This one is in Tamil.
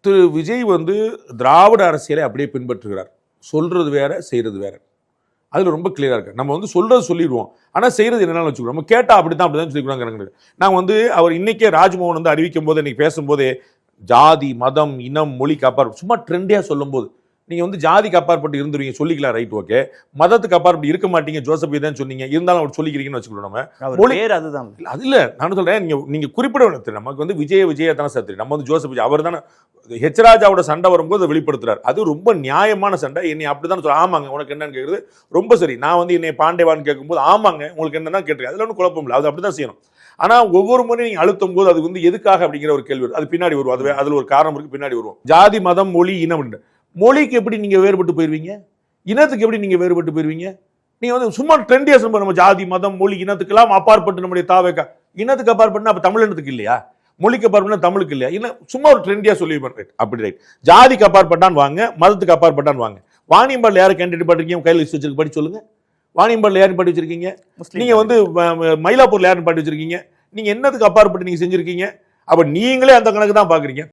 திரு விஜய் வந்து திராவிட அரசியலை அப்படியே பின்பற்றுகிறார். சொல்றது வேற, செய்யறது வேற. அதுல ரொம்ப கிளியரா இருக்கு. நம்ம வந்து சொல்றது சொல்லிடுவோம், ஆனா செய்யறது என்னன்னு வச்சுக்கணும். நம்ம கேட்டா அப்படிதான் சொல்லிக்கிறாங்க. நான் வந்து அவர் இன்னைக்கே ராஜ்மோகன் வந்து அறிவிக்கும் போது, இன்னைக்கு பேசும்போதே ஜாதி, மதம், இனம், மொழிக்கு அப்பாற்பட்டு சும்மா ட்ரெண்டியா சொல்லும் போது, நீங்க வந்து ஜாதிக்கு அப்பாற்பட்டு இருந்துருவீங்க சொல்லிக்கலாம், ரைட், ஓகே. மதத்துக்கு அப்பாற்பட்டு இருக்க மாட்டீங்க, ஜோசப் தான் சொன்னீங்க, இருந்தாலும் அவர் சொல்லிக்கிறீங்கன்னு வச்சுக்கணும். நம்ம மொழி அதுதான். அது இல்ல, நான் சொல்றேன், நீங்க குறிப்பிட வேணும். நமக்கு வந்து விஜய தானே சார் தெரியும். நம்ம வந்து ஜோசப் விஜய் அவர் தானே ஹெச்ராஜாவோட சண்டை வரும்போது வெளிப்படுத்துறாரு. அது ரொம்ப நியாயமான சண்டை. என்னை அப்படிதான் சொல்ல, ஆமாங்க உனக்கு என்னன்னு கேட்குறது ரொம்ப சரி. நான் வந்து என்னை பாண்டேவான்னு கேட்கும்போது ஆமாங்க உங்களுக்கு என்னன்னா கேட்டிருக்கேன். அதில் ஒன்றும் குழப்பம் இல்லை, அது அப்படிதான் செய்யணும். ஆனா ஒவ்வொரு முறையும் நீங்க அழுத்தும் போது அது வந்து எதுக்காக அப்படிங்கிற ஒரு கேள்வி, அது பின்னாடி வரும். அது அதுல ஒரு காரணம் இருக்கு, பின்னாடி வருவோம். ஜாதி, மதம், மொழி, இனம். மொழிக்கு எப்படி நீங்க வேறுபட்டு போயிருவீங்க? இனத்துக்கு எப்படி நீங்க வேறுபட்டு போயிருவீங்க? நீங்க வந்து சும்மா ட்ரெண்டியா சொல்லுங்க, நம்ம ஜாதி, மதம், மொழி, இனத்துக்கெல்லாம் அப்பாற்பட்டு நம்முடைய தாவேக்கா. இனத்துக்கு அப்பாற்பட்டு அப்ப தமிழ் இனத்துக்கு இல்லையா? மொழிக்கு அப்பாற்பட்டு தமிழுக்கு இல்லையா? இன்னும் சும்மா ஒரு ட்ரெண்டியா சொல்லி அப்படி ரைட். ஜாதிக்கு அப்பாற்பட்டான் வாங்க, மதத்துக்கு அப்பாற்பட்டான் வாங்க. வாணியம்பாடியில் யாரை கேண்டிடேட் பாட்டிருக்கீங்க? கையில் லிஸ்ட் வச்சிருக்கு, படி சொல்லுங்க. வாணியம்பாடியில் யாரும் பாட்டி வச்சிருக்கீங்க? நீங்க வந்து மயிலாப்பூர்ல யாரும் பாட்டி வச்சிருக்கீங்க? நீங்க என்னத்துக்கு அப்பாற்பட்டு நீங்க செஞ்சிருக்கீங்க? அப்ப நீங்களே அந்த கணக்கு தான் பாக்குறீங்க.